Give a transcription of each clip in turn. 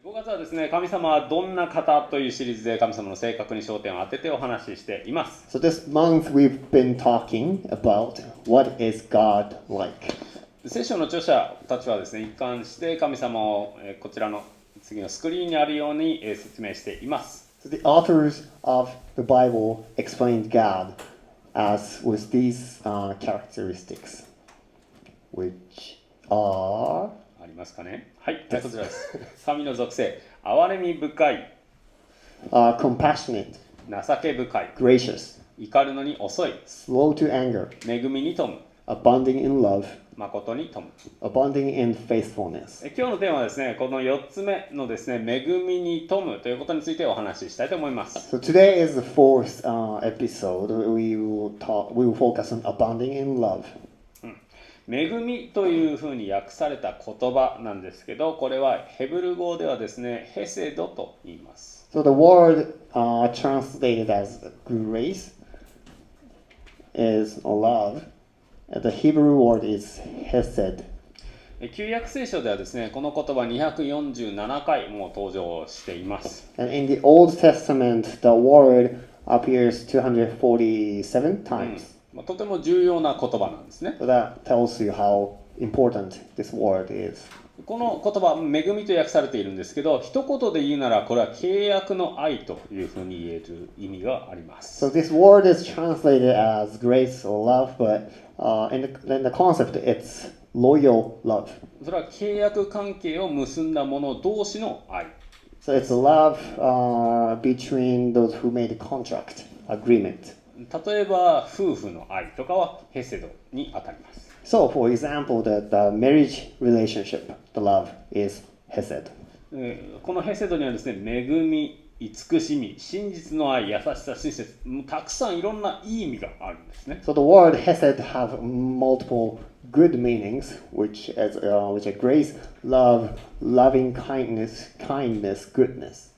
5月はですね、神様はどんな方というシリーズで神様の性格に焦点を当ててお話ししています。So this month we've been talking about what is God like. 聖書の著者たちはですね、一貫して神様をこちらの次のスクリーンにあるように説明しています。So the authors of the Bible explained God as with these characteristics, which are ありますかね。はい、こちらです。神の属性、憐れみ深い、compassionate, 情け深い、 gracious, 怒るのに遅い、 slow to anger, 恵みに富む、 abounding in love, 誠に富む。abounding in faithfulness. 今日のテーマはですね、この4つ目のですね、恵みに富むということについてお話ししたいと思います。So today is the fourth episode. We will focus on abounding in love. 恵みというふうに訳された言葉なんですけど、これはヘブル語ではですね、ヘセドと言います。So the word translated as grace is love. The Hebrew word is hesed. 旧約聖書ではですね、この言葉247回も登場しています。And in the Old Testament, the word appears 247 times. とても重要な言葉なんですね。So that tells you how important this word is. この言葉、恵みと訳されているんですけど、一言で言うならこれは契約の愛というふうに言える意味があります。So this word is translated as grace or love, but in the concept, it's loyal love. それは契約関係を結んだ者同士の愛。So it's love between those who made a contract, agreement. 例えば夫婦の愛とかはヘセドに当たります。So for example, the marriage relationship, the love is hesed. このヘセドにはですね、恵み、慈しみ、真実の愛、優しさ、親切、たくさんいろんないい意味があるんですね。So the word hesed have multiple good meanings, which are grace, love, loving kindness, goodness.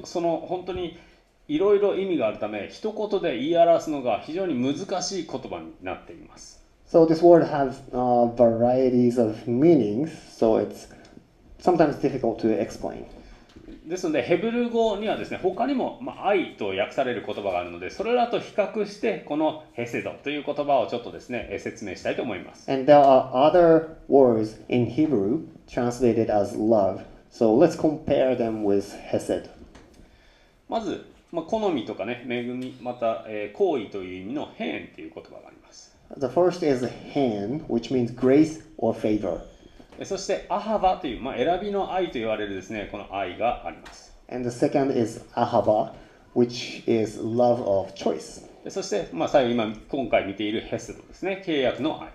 その本当にいろいろ意味があるため、一言で言い表すのが非常に難しい言葉になっています。So this word has varieties of meanings, so it's sometimes difficult to explain. ですので、ヘブル語にはですね、他にも、愛と訳される言葉があるので、それらと比較して、このヘセドという言葉をちょっとですね、説明したいと思います。And there are other words in Hebrew translated as love, so let's compare them with hesed. まず、好みとかね、恵み、また、好意という意味のヘンという言葉があります。The first is hen, which means grace or favor. そして、アハバという、選びの愛と言われるですね、この愛があります。And the second is ahava, which is love of choice. そして、最後、今回見ているヘセドですね、契約の愛。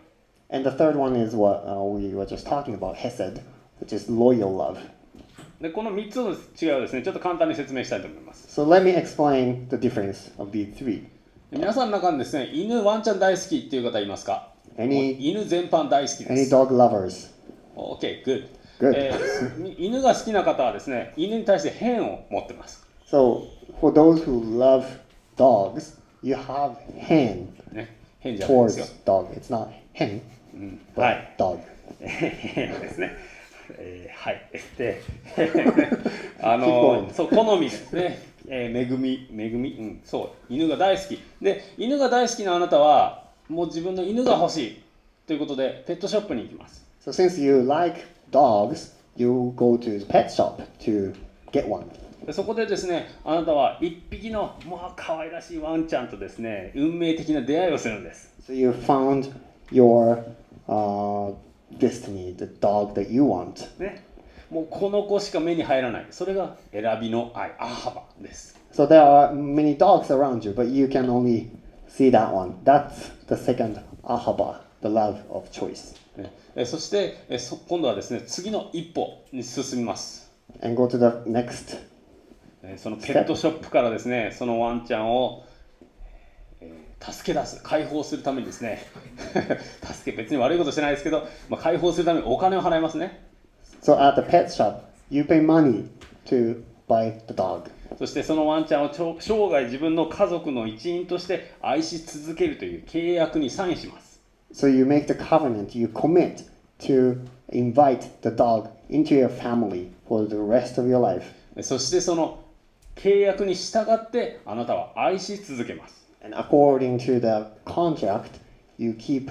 And the third one is what we were just talking about, hesed, which is loyal love. でこの3つの違いをですね、ちょっと簡単に説明したいと思います。So let me explain the difference of these three. 皆さんの中にですね、犬、ワンちゃん大好きっていう方いますか？犬全般大好きです。Any dog lovers? Okay, good. Good. 犬が好きな方はですね、犬に対して変を持ってます。So for those who love dogs, you have hen ね、変じゃないです towards よ。 dog. It's not hen, は but い。dog. 変ですね。はい。で、going. そう、好みですね。恵み、そう、犬が大好き。で、犬が大好きなあなたは、もう自分の犬が欲しいということで、ペットショップに行きます。So since you like dogs, you go to the pet shop to get one. でそこでですね、あなたは一匹の可愛らしいワンちゃんとですね、運命的な出会いをするんです。So you found your destiny, the dog that you want. ね、もうこの子しか目に入らない。それが選びの愛、アハバです。So there are many dogs around you, but you can only see that one. That's the second ahaba, the love of choice. そして今度はですね、次の一歩に進みます。And go to the next. そのペットショップからですね、そのワンちゃんを助け出す、解放するためにですね別に悪いことしてないですけど、解放するためにお金を払いますね。So at the pet shop, you pay money to buy the dog. そしてそのワンちゃんを生涯自分の家族の一員として愛し続けるという契約にサインします。So you make the covenant, you commit to invite the dog into your family for the rest of your life. そしてその契約に従ってあなたは愛し続けます。 And according to the contract, you keep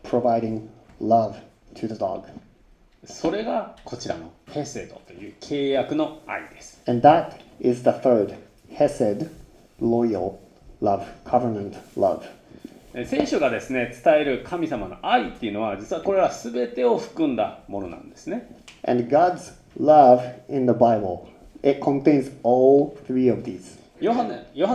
providing love to the dog. それがこちらのヘセドという契約の愛です。 And that is the third, hesed, loyal love, covenant love. 聖書がですね伝える神様の愛っていうのは実はこれら全てを含んだものなんですね。 And God's love in the Bible, it contains all three of these. ヨハ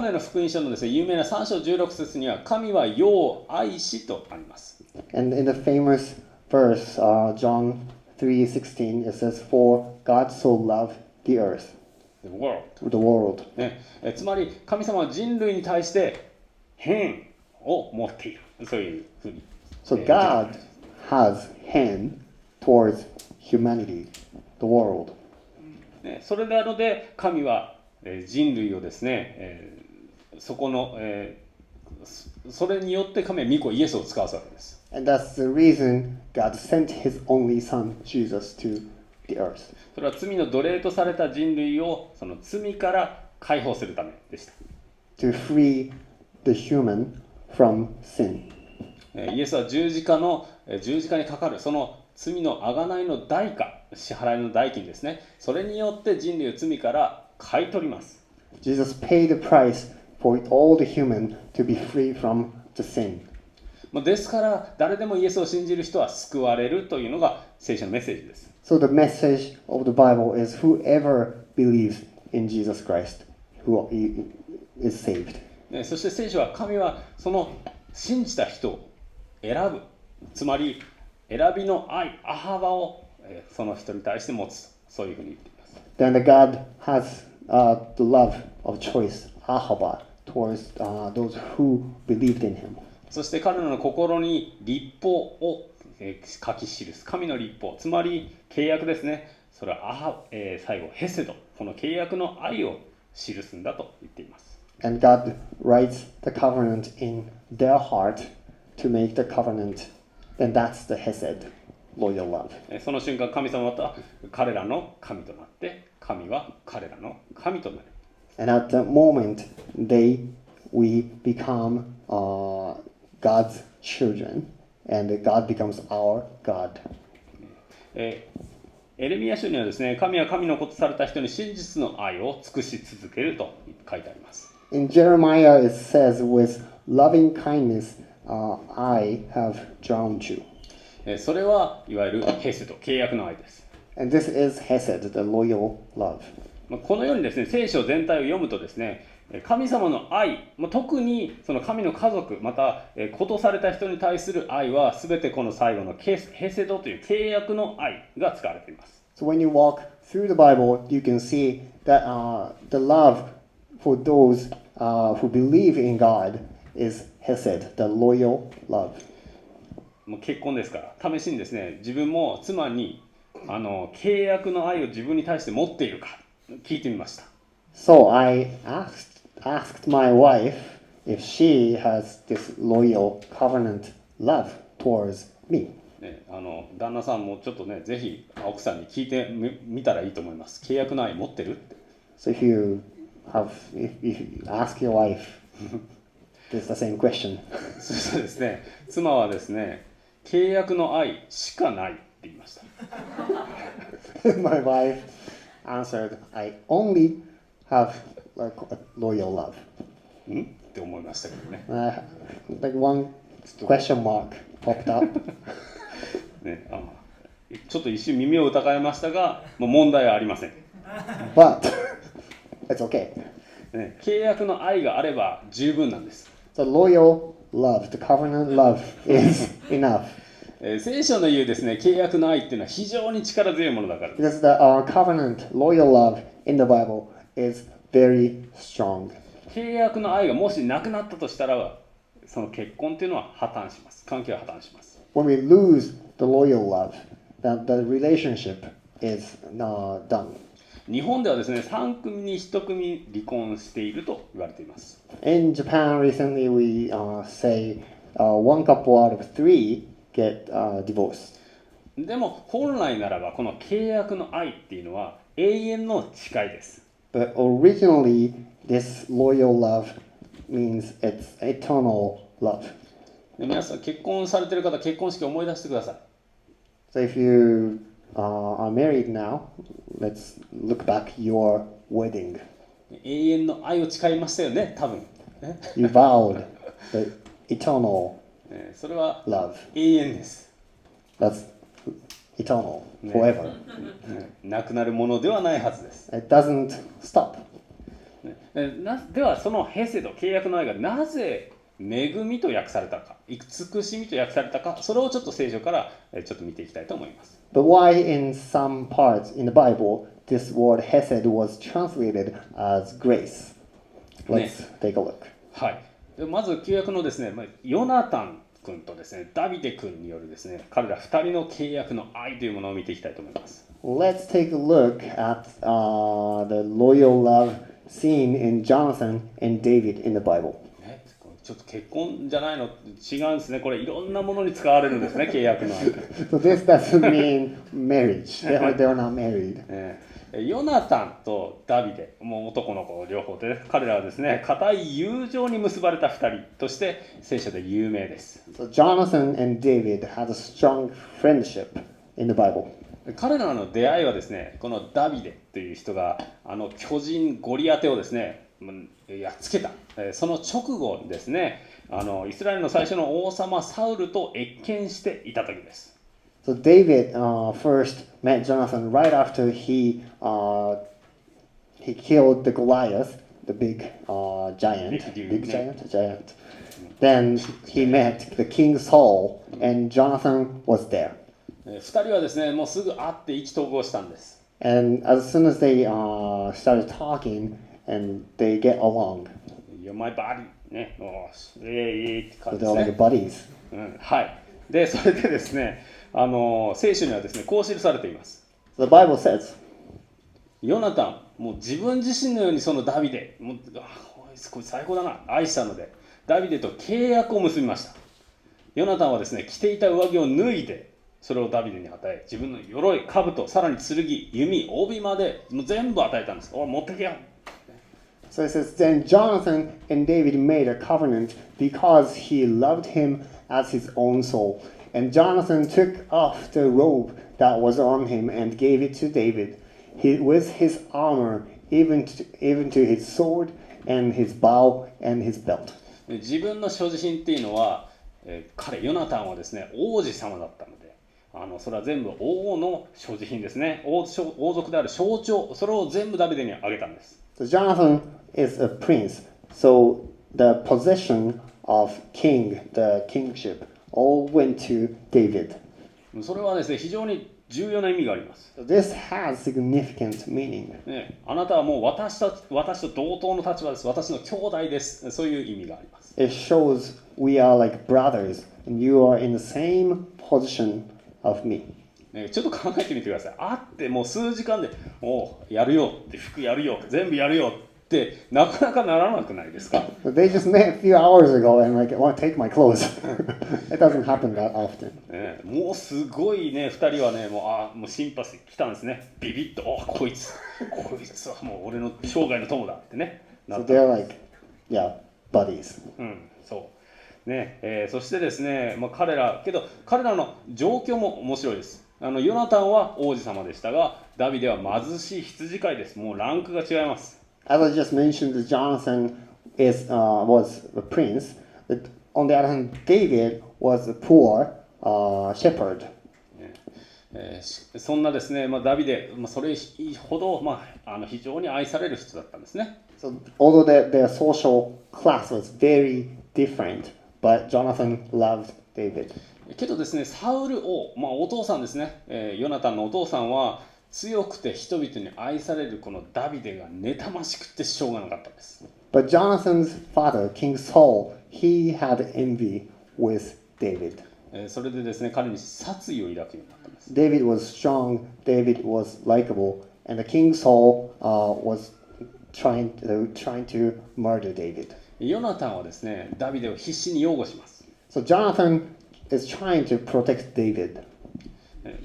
ネの福音書のですね有名な3章16節には神は世を愛しとあります。 And in the famous verse, John 3:16, it says, "For God so loved the earth, The world. the world." ね、つまり神様は人類に対して変を持っている。そういうふうに。 So God has hand towards humanity, the world. ね、それなので神は人類をですね、そこの、それによって神は御子イエスを使わすわけです。 And that's the reason God sent his only son, Jesus, to the earth. それは罪の奴隷とされた人類をその罪から解放するためでした。 To free the human from sin. イエスは十字架にかかるその罪の贖いの代価、支払いの代金ですね。それによって人類を罪から買い取ります。 Jesus paid the price for all the human to be free from the sin. ですから誰でもイエスを信じる人は救われるというのが聖書のメッセージです。 So the message of the Bible is whoever believes in Jesus Christ who is saved. そして聖書は神はその信じた人を選ぶ、つまり選びの愛、アハバをその人に対して持つ、そういうふうに言っています。 Then the God has the love of choice, ahava, towards those who believed in him. そして彼らの心に律法を書き記す、神の律法、つまり契約ですね。それは最後、ヘセド、この契約の愛を記すんだと言っています。 And God writes the covenant in their heart to make the covenant. Then that's the hesed, loyal love. その瞬間、神様は彼らの神となって、神は彼らの神となる。 And at the moment, we become God's children, and God becomes our God. エレミヤ書にはですね、神は神の子とされた人に真実の愛を尽くし続けると書いてあります。 In Jeremiah, it says, "With loving kindness, I have drawn you." それはいわゆるヘセド、契約の愛です。 And this is hesed, the loyal love. このようにですね、聖書全体を読むとですね、神様の愛、特にその神の家族、また子とされた人に対する愛は全てこの最後のヘセドという契約の愛が使われています。 So when you walk through the Bible, you can see that the love for those who believe in God is hesed, the loyal love. もう結婚ですから、試しにですね、自分も妻に契約の愛を自分に対して持っているか聞いてみました。 So I asked my wife if she has this loyal covenant love towards me. ね、旦那さんもちょっとね、ぜひ奥さんに聞いてみたらいいと思います。契約の愛持ってるって。 So if you ask your wife, it's the same question. そしてですね、妻はですね、契約の愛しかないって言いました。My wife answered, "I only have like a loyal love." って思いましたけどね。Like one question mark popped up. ね、ちょっと一瞬耳を疑いましたが、もう問題はありません。But it's okay. ね、契約の愛があれば十分なんです。The loyal love, the covenant love is enough. 聖書の言うですね、契約の愛っていうのは非常に力強いものだからです。Because the covenant, loyal love in the Bible is very strong. 契約の愛がもしなくなったとしたら、その結婚っていうのは破綻します。関係は破綻します。When we lose the loyal love, the relationship is done. 日本ではですね、3組に1組離婚していると言われています。In Japan, recently we say one couple out of three get divorced. でも本来ならばこの契約の愛っていうのは永遠の誓いです。But originally, this loyal love means it's eternal love. で皆さん結婚されてる方、結婚式を思い出してください。So if you are married now, let's look back your wedding. 永遠の愛を誓いましたよね、多分。You vowed the eternal それは love. 永遠です。That's eternal, forever. なくなるものではないはずです。It doesn't stop. ではそのヘセド、契約の愛がなぜ恵みと訳されたか、慈しみと訳されたか、それをちょっと聖書からちょっと見ていきたいと思います。But why in some parts in the Bible this word hesed was translated as grace? Let's take a look. はい。でまず旧約のですね、ヨナタン君とですね、ダビデ君によるですね、彼ら2人の契約の愛というものを見ていきたいと思います。Let's take a look at the loyal love seen in Jonathan and David in the Bible. ちょっと結婚じゃないの違うんですね。これいろんなものに使われるんですね、契約の愛。So this doesn't mean marriage. They're not married. ヨナタンとダビデ、もう男の子両方で、彼らはですね、固い友情に結ばれた2人として聖書で有名です。So Jonathan and David had a strong friendship in the Bible. 彼らの出会いはですね、このダビデという人が巨人ゴリアテをですね、やっつけた、その直後にですね、イスラエルの最初の王様サウルと謁見していた時です。So David first met Jonathan right after he killed the Goliath, the big giant. Giant. Then he met the king Saul, and Jonathan was there. 2人はですね、もうすぐ会って意気投合したんです。And as soon as they started talking, and they get along. You're my buddy. ね、って感 So じで they're す like ね。 buddies. はい。で、それでですね、聖書にはですね、こう記されています。The Bible says, ヨナタン、もう自分自身のようにそのダビデ、もうこれ最高だな、愛したので、ダビデと契約を結びました。ヨナタンはですね、着ていた上着を脱いで、それをダビデに与え、自分の鎧、兜、さらに剣、弓、帯までもう全部与えたんです。持ってけよ。so it says, then Jonathan and David made a covenant because he loved him as his own soul. And Jonathan took off the robe that was on him and gave it to David, with his armor, even to his sword and his bow and his belt. 自分の所持品っていうのは、ヨナタンはですね、王子様だったので、それは全部王の所持品ですね。王族である象徴、それを全部ダビデにあげたんです。So Jonathan is a prince, so the possession of king, the kingship, all went to David. それはですね、非常に重要な意味があります。So this has significant meaning. ね、あなたはもう私と同等の立場です。私の兄弟です。そういう意味があります。It shows we are like brothers, and you are in the same position of me. ちょっと考えてみてください。会ってもう数時間で、やるよって、服やるよ、全部やるよってなかなかならなくないですか？ So they just met a few hours ago and like, I want to take my clothes. It doesn't happen that often. もうすごいね、2人はね、もうシンパシー来たんですね。ビビッと、こいつはもう俺の生涯の友だってね。So they're like, yeah, buddies. そうね、そしてですね、彼らの状況も面白いです。ヨナタンは王子様でしたが、ダビデは貧しい羊飼いです。もうランクが違います。As I just mentioned, Jonathan was a prince. But on the other hand, David was a poor shepherd. そんなですね、ダビデ、それほど、非常に愛される人だったんですね。So although their social class was very different, but Jonathan loved David. けどですね、サウル王、お父さんですね、ヨナタンのお父さんは強くて人々に愛されるこのダビデが妬ましくてしょうがなかったんです。But Jonathan's father, King Saul, he had envy with David. それでですね、彼に殺意を抱くようになったんです。David was strong, David was likable, and the King Saul was trying to murder David. ヨナタンはですね、ダビデを必死に擁護します。So Jonathan is trying to protect David.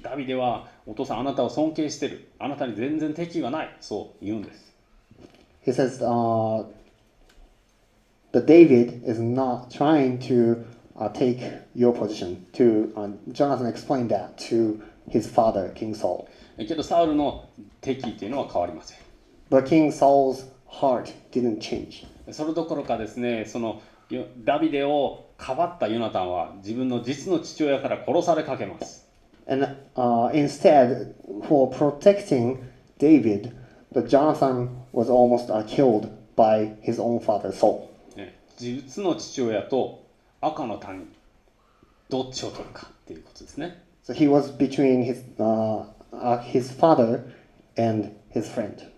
ダビデはお父さんあなたを尊敬してる。あなたに全然敵意はない。そう言うんです。He says that David is not trying to take your position. Jonathan explained that to his father, King Saul. けどサウルの敵意というのは変わりません。But King Saul's heart didn't change. それどころかですね、そのダビデをかばったヨナタンは自分の実の父親から殺されかけます。And instead, for protecting David, Jonathan was almost killed by his own father, Saul. 実の父親と赤の他人、どっちを取るかっていうことですね。So he was between his father and his friend.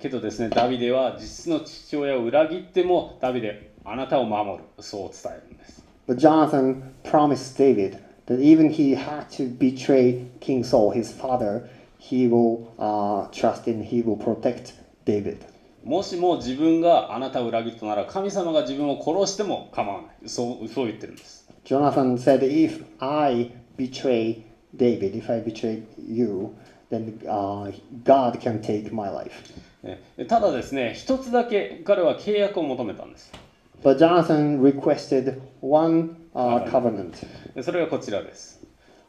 けどですね、ダビデは実の父親を裏切ってもダビデ、あなたを守る、そう伝えるんです。But Jonathan promised David that even he had to betray King Saul, his father, he will trust in, he will protect David. もしも自分があなたを裏切るとなら神様が自分を殺しても構わない。そう言ってるんです。Jonathan said, if I betray David, if I betray you, then God can take my life. ただですね、一つだけ彼は契約を求めたんです。But Jonathan requested one covenant. それがこちらです。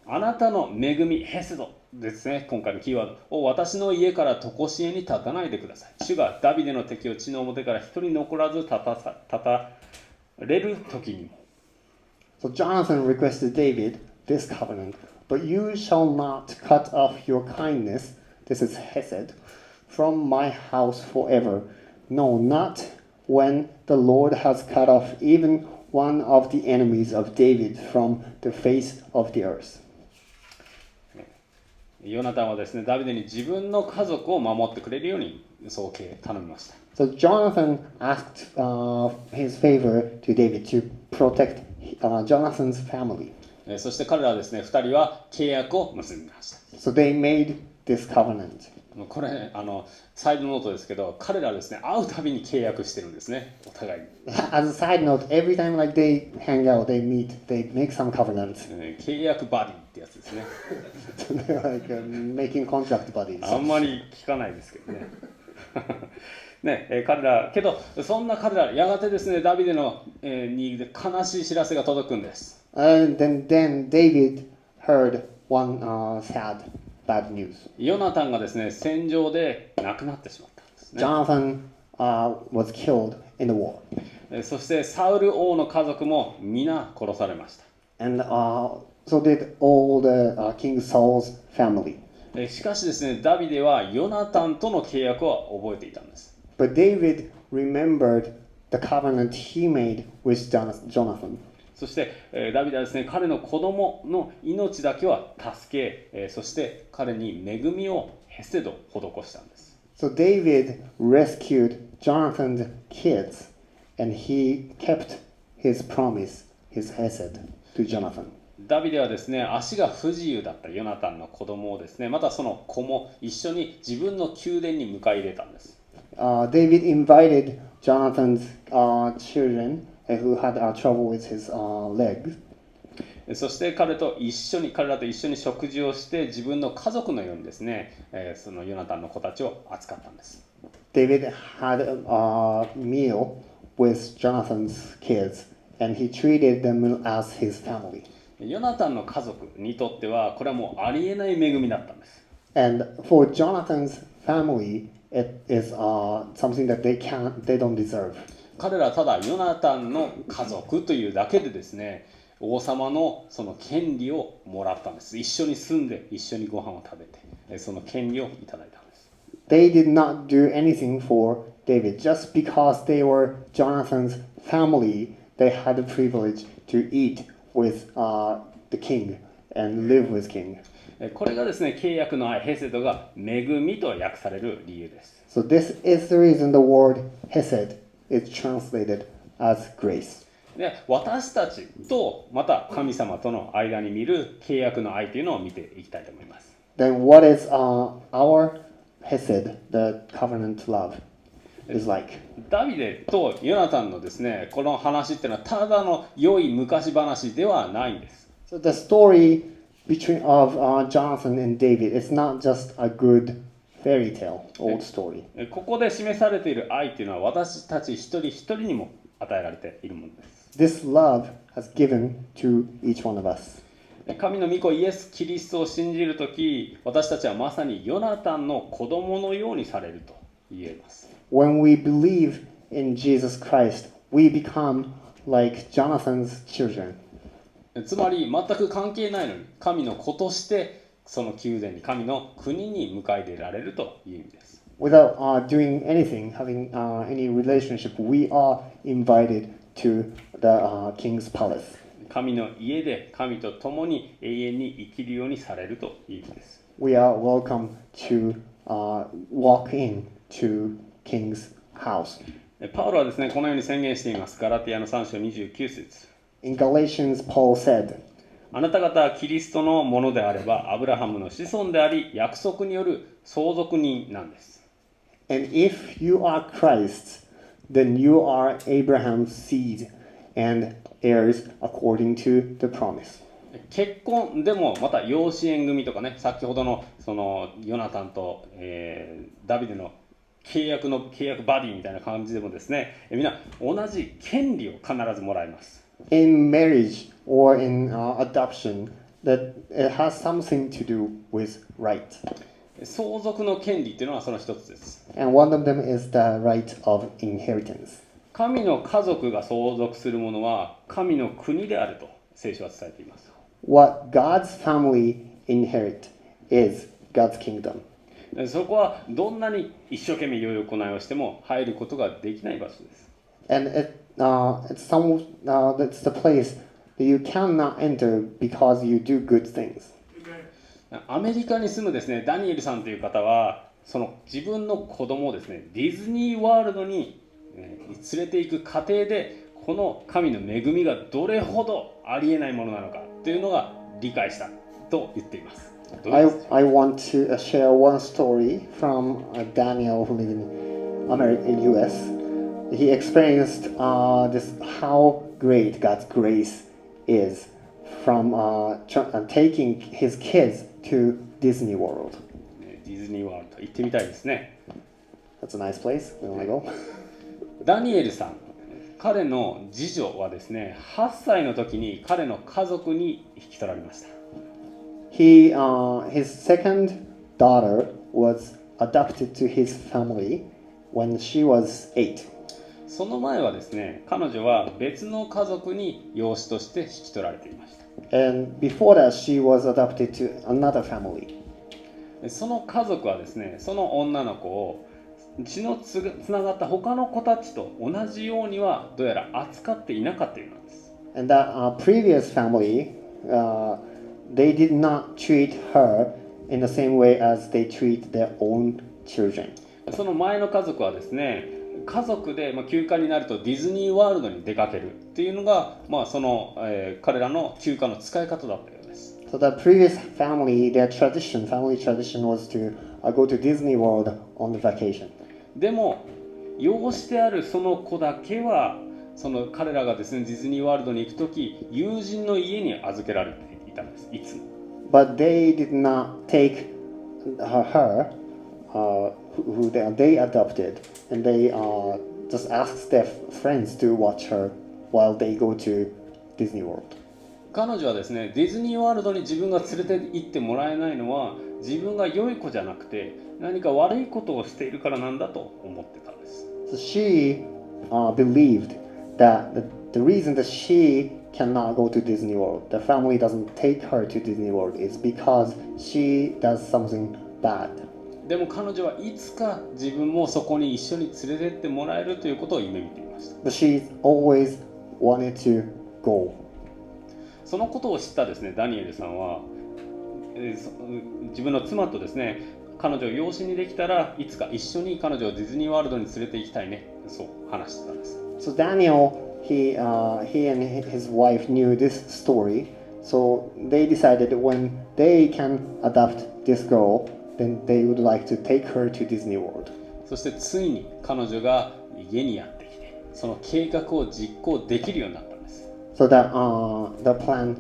あなたの恵み、ヘセドですね、今回のキーワードを私の家から常しえに立たないでください。主がダビデの敵を地の表から一人残らず立たれる時にも。So Jonathan requested David this covenant, but you shall not cut off your kindness, this is Hesed, from my house forever. No, not when the Lord has cut off even one of the enemies of David from the face of the earth. ヨナタンはですね、ダビデに自分の家族を守ってくれるようにそう頼みました。So Jonathan asked his favor to David to protect Jonathan's family. そして彼らはですね、2人は契約を結びました。So they made this covenant. これサイドノートですけど、彼らはですね、会うたびに契約してるんですね、お互いに。As a side note, every time like they hang out, they meet, they make some covenants. 契約バディってやつですね。They're like making contract buddies. あんまり聞かないですけどね。ね、彼らけどそんな彼らやがてですね、ダビデの、に悲しい知らせが届くんです。And then David heard one sad bad news. ヨナタンがですね、戦場で亡くなってしまったんですね。Jonathan was killed in the war. そしてサウル王の家族も皆殺されました。And so did all the King Saul's family. しかしですね、ダビデはヨナタンとの契約は覚えていたんです。But David remembered the covenant he made with Jonathan. そして、ダビデはですね、彼の子供の命だけは助け、そして彼に恵みをヘセド施したんです。So David rescued Jonathan's kids, and he kept his promise, his hesed, to Jonathan. ダビデはですね、足が不自由だったヨナタンの子供をですね、またその子も一緒に自分の宮殿に迎え入れたんです。David invited Jonathan's children who had trouble with his legs. そして彼らと一緒に食事をして自分の家族のようにですね、そのヨナタンの子たちを扱ったんです。David had a meal with Jonathan's kids, and he treated them as his family. ヨナタンの家族にとってはこれはもうありえない恵みだったんです。And for Jonathan's family, it is something that they don't deserve. 彼らはただヨナタンの家族というだけでですね、王様のその権利をもらったんです。一緒に住んで一緒にご飯を食べて、その権利をいただいたんです。They did not do anything for David. Just because they were Jonathan's family, they had the privilege to eat with the king and live with king. これがですね、契約の愛、ヘセドが恵みと訳される理由です。So this is the reason the word hesed is translated as grace. で、私たちとまた神様との間に見る契約の愛というのを見ていきたいと思います。Then what is our hesed, the covenant love, is like? ダビデとヨナタンのですね、この話っていうのはただの良い昔話ではないんです。So the story Jonathan and David is not just a good fairy tale, old story. ここで示されている愛というのは私たち一人一人にも与えられているものです。This love has given to each one of us. 神の御子イエス・キリストを信じるとき、私たちはまさにヨナタンの子供のようにされると言えます。When we believe in Jesus Christ, we become like Jonathan's children. つまり全く関係ないのに神の子としてその宮殿に神の国に迎え入れられるという意味です。Without doing anything, having any relationship, we are invited to the king's palace. 神の家で神と共に永遠に生きるようにされるという意味です。We are welcome to walk in to king's house. パウロはですね、このように宣言しています。ガラティアの3章29節。In Galatians, Paul said, あなた方はキリストのものであれば、アブラハムの子孫であり、約束による相続人なんです。And if you are Christ, then you are Abraham's seed and heirs according to the promise. 結婚でもまた養子縁組とかね、先ほどのそのヨナタンと、ダビデの契約バディみたいな感じでもですね、みんな同じ権利を必ずもらいます。In marriage or in adoption, that it has something to do with right. 相続の権利っていうのはその一つです。And one of them is the right of inheritance. 神の家族が相続するものは神の国であると聖書は伝えています。What God's family inherit is God's kingdom. そこはどんなに一生懸命良い行いをしても入ることができない場所です。And it's the place that you cannot enter because you do good things. アメリカに住むですね、ダニエルさんという方は、その自分の子供をですね、ディズニーワールドに連れて行く過程で、この神の恵みがどれほどありえないものなのかというのが理解したと言っています。I want to share one story from Daniel who lived in America, in US. He experienced this how great God's grace is from taking his kids to Disney World. ディズニーワールド行ってみたいですね。That's a nice place. We want to go. ダニエルさん、彼の次女はですね、8歳の時に彼の家族に引き取られました。His second daughter was adopted to his family when she was 8. その前はですね、彼女は別の家族に養子として引き取られていました。And before that, she was adopted to another family. その家族はですね、その女の子を血のつながった他の子たちと同じようにはどうやら扱っていなかったようなんです。And that previous family, they did not treat her in the same way as they treat their own children. その前の家族はですね、家族で休暇になるとディズニーワールドに出かけるっていうのが、その、彼らの休暇の使い方だったようです。So the previous family, family tradition was to go to Disney World on the vacation. でも養子であるその子だけはその彼らがですねディズニーワールドに行くとき友人の家に預けられていたんです。いつも。But they did not take her, who they adopted, and they just asked their friends to watch her while they go to Disney World. 彼女はですねディズニーワールドに自分が連れて行ってもらえないのは自分が良い子じゃなくて何か悪いことをしているからなんだと思ってたんです。So she believed that the reason that she cannot go to Disney World, the family doesn't take her to Disney World, is because she does something bad. でも彼女はいつか自分もそこに一緒に連れてってもらえるということを夢見ていました。But she always wanted to go. そのことを知ったですねダニエルさんは、自分の妻とですね彼女を養子にできたらいつか一緒に彼女をディズニーワールドに連れて行きたいねそう話してたんです。So Daniel, he and his wife knew this story, so they decided when they can adopt this girl, then they would like to take her to Disney World. そしてついに彼女が家にやってきてその計画を実行できるようになったんです。So that the plan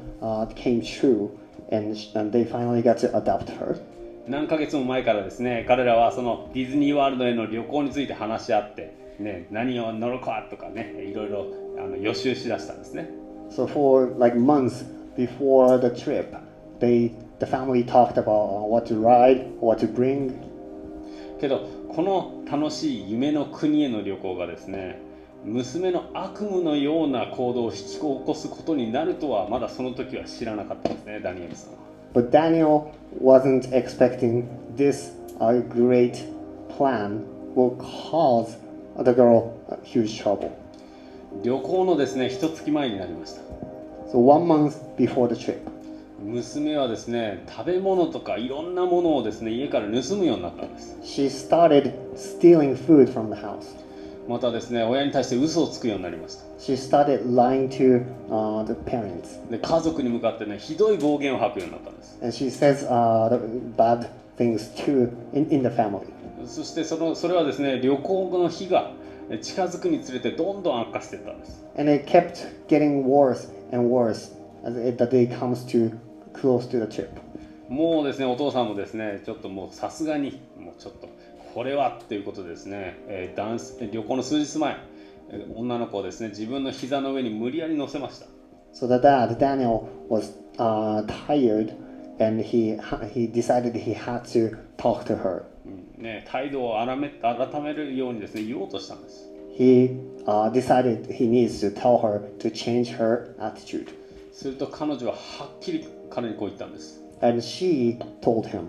came true, and they finally got to adopt her. 何ヶ月も前からですね、彼らはそのディズニーワールドへの旅行について話し合って、ね、何を乗るかとかね、いろいろ予習しだしたんですね。So for like months before the trip, the family talked about what to ride, what to bring. けどこの楽しい夢の国への旅行がですね、娘の悪夢のような行動を引き起こすことになるとはまだその時は知らなかったんですね、ダニエルさんは。But Daniel wasn't expecting this great plan will cause the girl huge trouble. 旅行のですね、一月前になりました。So 1 month before the trip, 娘はですね、食べ物とかいろんなものをですね、家から盗むようになったんです。she started stealing food from the house. またですね、親に対して嘘をつくようになりました。She started lying to the parents. で、家族に向かってね、ひどい暴言を吐くようになったんです。 And she says the bad things too in the family. そしてそれはですね、旅行の日が近づくにつれてどんどん悪化していったんです。And it kept getting worse and worse as the day comes to close to the trip. もうですね、お父さんもですね、ちょっともうさすがにもうちょっとこれはっていうことでですね、旅行の数日前、女の子をですね、自分の膝の上に無理やり乗せました。 So the dad, Daniel, was tired and he decided he had to talk to her. ね、態度を改めるようにですね、言おうとしたんです。 He decided he needs to tell her to change her attitude. すると彼女ははっきり彼にこう言ったんです。 And she told him,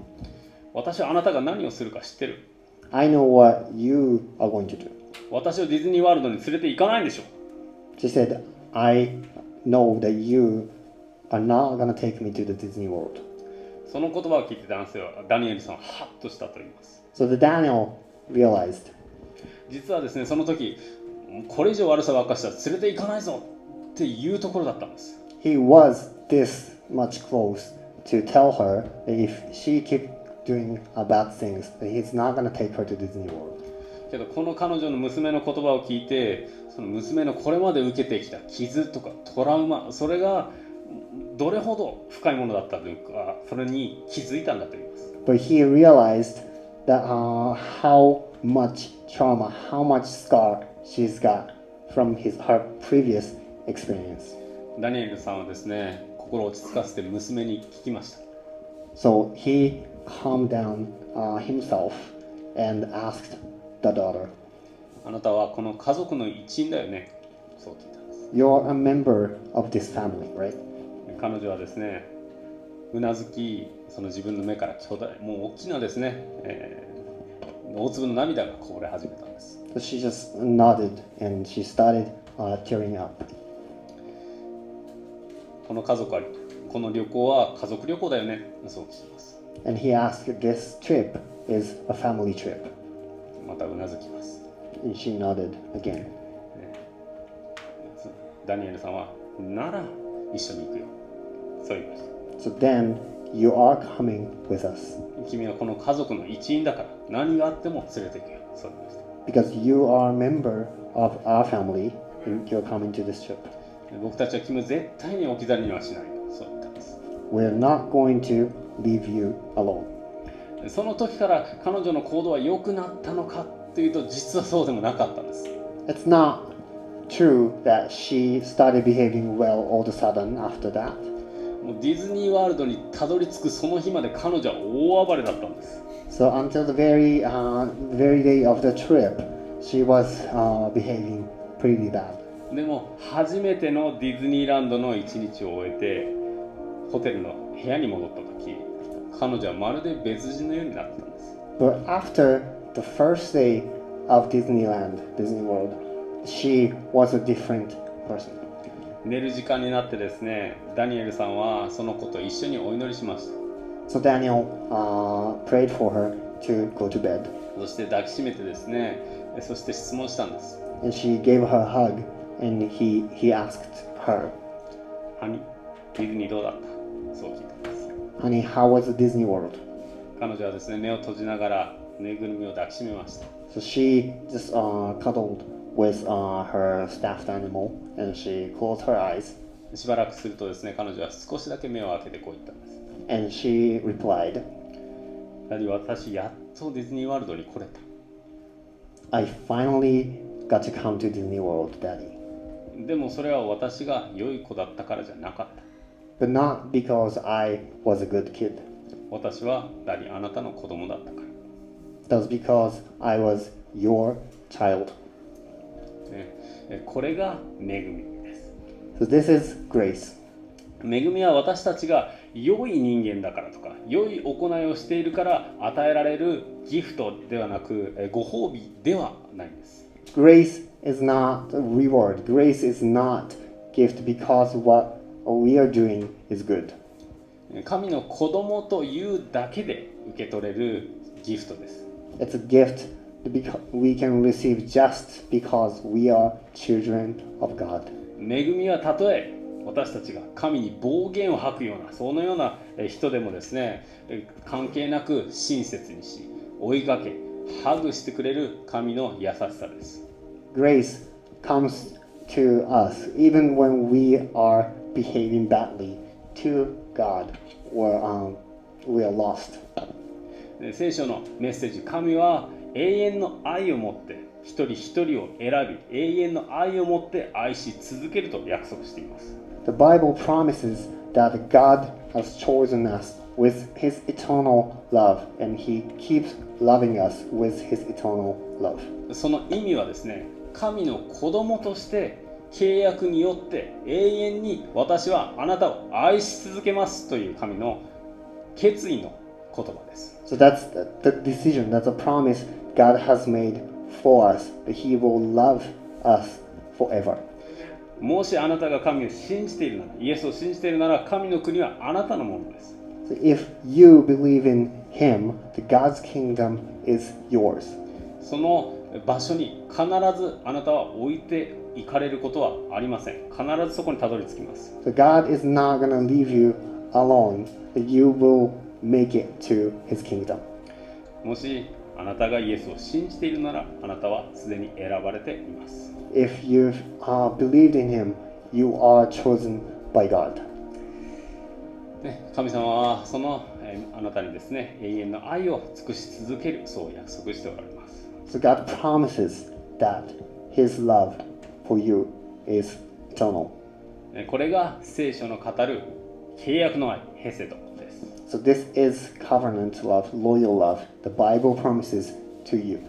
私はあなたが何をするか知ってる。 I know what you are going to do. 私をディズニーワールドに連れて行かないんでしょ。 She said, I know that you are not going to take me to the Disney World. その言葉を聞いてダニエルさんはハッとしたと言います。 So the Daniel realized, 実はですね、その時これ以上悪さばっかしたら連れて行かないぞっていうところだったんです。 he was this much close to tell her that if she kept doing bad things, that he's not going to take her to Disney World. けどこの彼女の娘の言葉を聞いて、その娘のこれまで受けてきた傷とかトラウマ、それがどれほど深いものだったというか、それに気づいたんだと言います。 But he realized that how much trauma, how much scar she's got from her previous experience. ダニエルさんはですね、心を落ち着かせて娘に聞きました。 So he calmed down himself and asked the daughter, あなたはこの家族の一員だよね。そう聞いたんです。 You're a member of this family, right? 彼女はですね、うなずき、その自分の目から巨大、もう大きなですね、大粒の涙がこぼれ始めたんです。 So she just nodded and she started tearing up. この旅行は家族旅行だよね。そう聞きます。 And he asked, this trip is a family trip. またうなずきます。 And she nodded again. ダニエルさんは、なら一緒に行くよ。そう言いました。 So then you are coming with us 君はこの家族の一員だから何があっても連れて行くよ。そう言いました。 because you are a member of our family and you're coming to this trip. 僕たちは君を絶対に置き去りにはしないよ。そう言ったんです。 We're not going to leave you alone. その時から彼女の行動は良くなったのかっていうと、実はそうでもなかったんです。 It's not true that she started behaving well all of a sudden after that. もうディズニーワールドにたどり着くその日まで彼女は大暴れだったんです。 So until the very day of the trip, she was behaving pretty bad. でも初めてのディズニーランドの一日を終えてホテルの部屋に戻った時、彼女はまるで別人のようになってたんです。 But after the first day of Disney World, she was a different person. 寝る時間になってですね、ダニエルさんはその子と一緒にお祈りしました。 So Daniel prayed for her to go to bed. そして抱きしめてですね、そして質問したんです。 And she gave her a hug and he asked her, ハニー、ディズニーどうだった？そう聞いたんです。 Honey, how was the Disney World? 彼女はですね、目を閉じながらぬいぐるみを抱きしめました。 So she just cuddled with her stuffed animal and she closed her eyes. しばらくするとですね、彼女は少しだけ目を開けてこう言ったんです。And she replied, ダディ、私やっとディズニーワールドに来れた。 I finally got to come to Disney World, Daddy. でもそれは私が良い子だったからじゃなかった。 But not because I was a good kid. 私はダディ、あなたの子供だったから。 That was because I was your child. これが恵みです。 So this is grace. 恵みは私たちが良い人間だからとか良い行いをしているから与えられるギフトではなくご褒美ではないんです。 Grace is not a reward. Grace is not gift because what we are doing is good. 神の子供というだけで受け取れるギフトです。 It's a gift that we can receive just because we are children of God. 恵みはたとえ私たちが神に暴言を吐くようなそのような人でもですね、関係なく親切にし追いかけハグしてくれる神の優しさです。 Grace comes to us even when we are behaving badly to God or we are lost. 聖書のメッセージ、神は永遠の愛を持って一人一人を選び永遠の愛を持って愛し続けると約束しています。 The Bible promises that God has chosen us with His eternal love, and He keeps loving us with His eternal love. その意味はですね、神の子供として契約によって永遠に私はあなたを愛し続けますという神の決意の言葉です。 So that's the decision, that's a promise God has made for us, that He will love us forever. もしあなたが神を信じているなら、イエスを信じているなら、神の国はあなたのものです。 So if you believe in Him, the God's kingdom is yours. その場所に必ずあなたは置いていかれることはありません。必ずそこにたどり着きます。 So God is not going to leave you alone, that you will make it to His kingdom. もしあなたがイエスを信じているなら、あなたはすでに選ばれています。 If you've believed in Him, you are chosen by God. 神様はそのあなたにですね、永遠の愛を尽くし続ける、そう約束しておられます。 So God promises that His love for you is eternal. これが聖書の語る契約の愛、ヘセドです。 So this is covenant love, loyal love. The Bible promises to you.